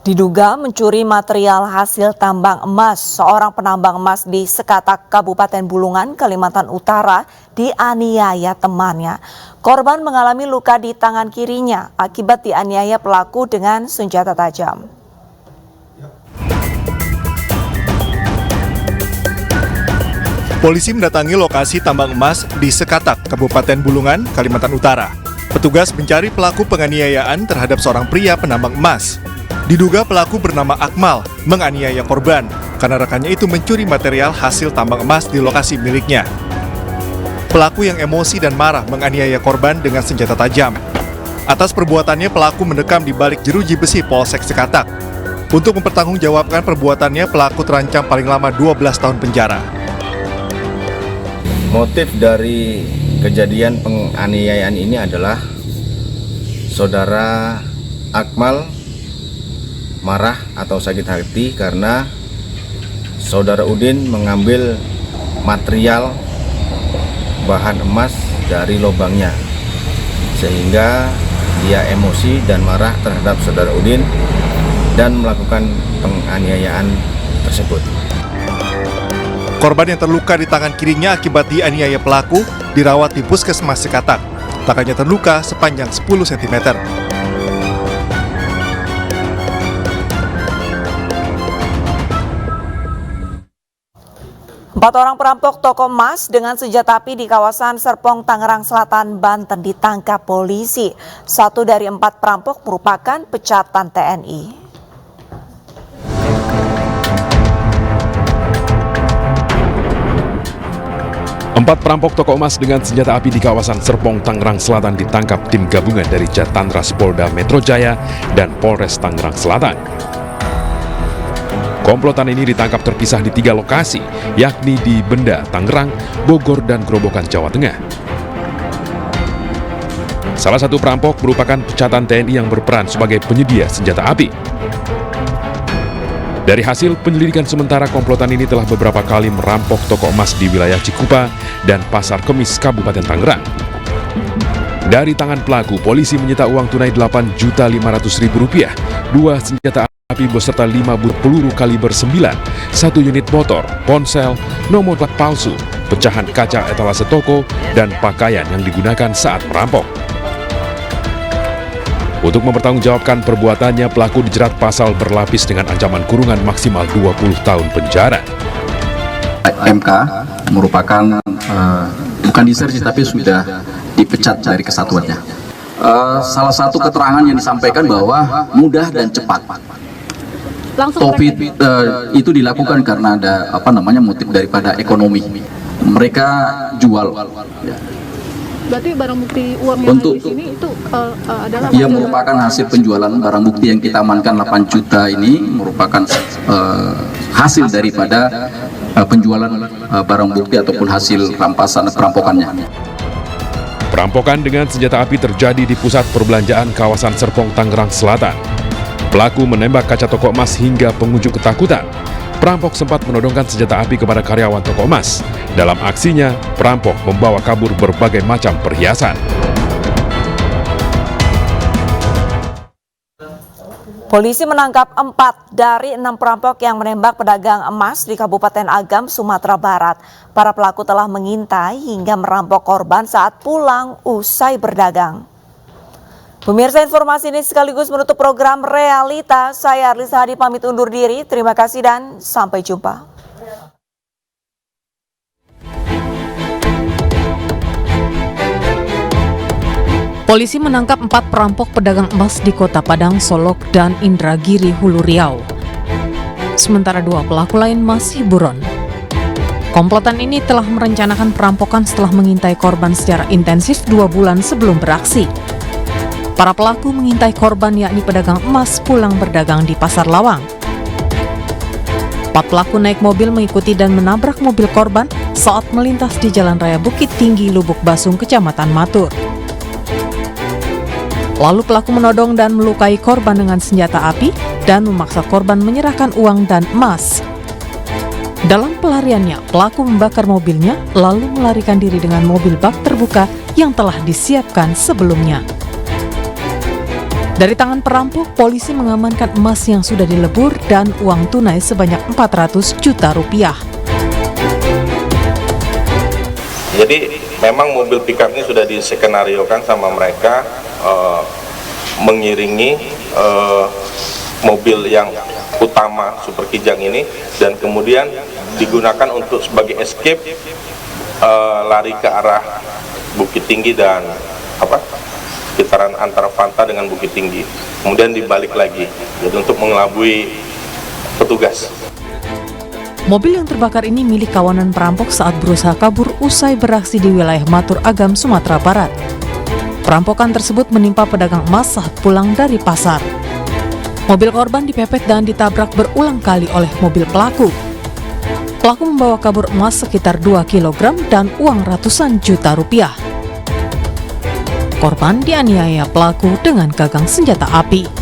Diduga mencuri material hasil tambang emas, seorang penambang emas di Sekatak, Kabupaten Bulungan, Kalimantan Utara dianiaya temannya. Korban mengalami luka di tangan kirinya akibat dianiaya pelaku dengan senjata tajam. Polisi mendatangi lokasi tambang emas di Sekatak, Kabupaten Bulungan, Kalimantan Utara. Petugas mencari pelaku penganiayaan terhadap seorang pria penambang emas. Diduga pelaku bernama Akmal menganiaya korban karena rekannya itu mencuri material hasil tambang emas di lokasi miliknya. Pelaku yang emosi dan marah menganiaya korban dengan senjata tajam. Atas perbuatannya, pelaku mendekam di balik jeruji besi Polsek Sekatak. Untuk mempertanggungjawabkan perbuatannya, pelaku terancam paling lama 12 tahun penjara. Motif dari kejadian penganiayaan ini adalah saudara Akmal marah atau sakit hati karena saudara Udin mengambil material bahan emas dari lubangnya, sehingga dia emosi dan marah terhadap saudara Udin dan melakukan penganiayaan tersebut. Korban yang terluka di tangan kirinya akibat dianiaya pelaku dirawat di Puskesmas Sekatak. Tangannya terluka sepanjang 10 cm. 4 orang perampok toko emas dengan senjata api di kawasan Serpong, Tangerang Selatan, Banten ditangkap polisi. 1 dari 4 perampok merupakan pecatan TNI. Empat perampok toko emas dengan senjata api di kawasan Serpong, Tangerang Selatan ditangkap tim gabungan dari Jatantras Polda Metro Jaya dan Polres Tangerang Selatan. Komplotan ini ditangkap terpisah di 3 lokasi, yakni di Benda, Tangerang, Bogor, dan Grobogan, Jawa Tengah. Salah satu perampok merupakan pecatan TNI yang berperan sebagai penyedia senjata api. Dari hasil penyelidikan sementara, komplotan ini telah beberapa kali merampok toko emas di wilayah Cikupa dan Pasar Kemis, Kabupaten Tangerang. Dari tangan pelaku, polisi menyita uang tunai Rp8.500.000, 2 senjata api beserta 5 but peluru kaliber 9, 1 unit motor, ponsel, nomor plat palsu, pecahan kaca etalase toko, dan pakaian yang digunakan saat merampok. Untuk mempertanggungjawabkan perbuatannya, pelaku dijerat pasal berlapis dengan ancaman kurungan maksimal 20 tahun penjara. MK merupakan bukan disersi tapi sudah dipecat dari kesatuannya. Salah satu keterangan yang disampaikan bahwa mudah dan cepat. Itu dilakukan karena ada motif daripada ekonomi. Mereka jual. Berarti barang bukti uang yang ada di sini itu adalah merupakan hasil penjualan barang bukti yang kita amankan 8 juta ini merupakan hasil daripada penjualan barang bukti ataupun hasil rampasan perampokannya. Perampokan dengan senjata api terjadi di pusat perbelanjaan kawasan Serpong, Tangerang Selatan. Pelaku menembak kaca toko emas hingga pengunjung ketakutan. Perampok sempat menodongkan senjata api kepada karyawan toko emas. Dalam aksinya, perampok membawa kabur berbagai macam perhiasan. Polisi menangkap 4 dari 6 perampok yang menembak pedagang emas di Kabupaten Agam, Sumatera Barat. Para pelaku telah mengintai hingga merampok korban saat pulang usai berdagang. Pemirsa, informasi ini sekaligus menutup program Realita. Saya Arlisa Hadi pamit undur diri. Terima kasih dan sampai jumpa. Polisi menangkap 4 perampok pedagang emas di Kota Padang, Solok, dan Indragiri, Hulu Riau. Sementara 2 pelaku lain masih buron. Komplotan ini telah merencanakan perampokan setelah mengintai korban secara intensif 2 bulan sebelum beraksi. Para pelaku mengintai korban yakni pedagang emas pulang berdagang di Pasar Lawang. 4 pelaku naik mobil mengikuti dan menabrak mobil korban saat melintas di Jalan Raya Bukit Tinggi, Lubuk Basung, Kecamatan Matur. Lalu pelaku menodong dan melukai korban dengan senjata api dan memaksa korban menyerahkan uang dan emas. Dalam pelariannya, pelaku membakar mobilnya lalu melarikan diri dengan mobil bak terbuka yang telah disiapkan sebelumnya. Dari tangan perampok, polisi mengamankan emas yang sudah dilebur dan uang tunai sebanyak 400 juta rupiah. Jadi memang mobil pickup ini sudah diskenariokan sama mereka mengiringi mobil yang utama Super Kijang ini, dan kemudian digunakan untuk sebagai escape lari ke arah Bukit Tinggi dan sekitaran antara Fanta dengan Bukit Tinggi, kemudian dibalik lagi, jadi untuk mengelabui petugas. Mobil yang terbakar ini milik kawanan perampok saat berusaha kabur usai beraksi di wilayah Matur Agam, Sumatera Barat. Perampokan tersebut menimpa pedagang emas saat pulang dari pasar. Mobil korban dipepet dan ditabrak berulang kali oleh mobil pelaku. Pelaku membawa kabur emas sekitar 2 kg dan uang ratusan juta rupiah. Korban dianiaya pelaku dengan gagang senjata api.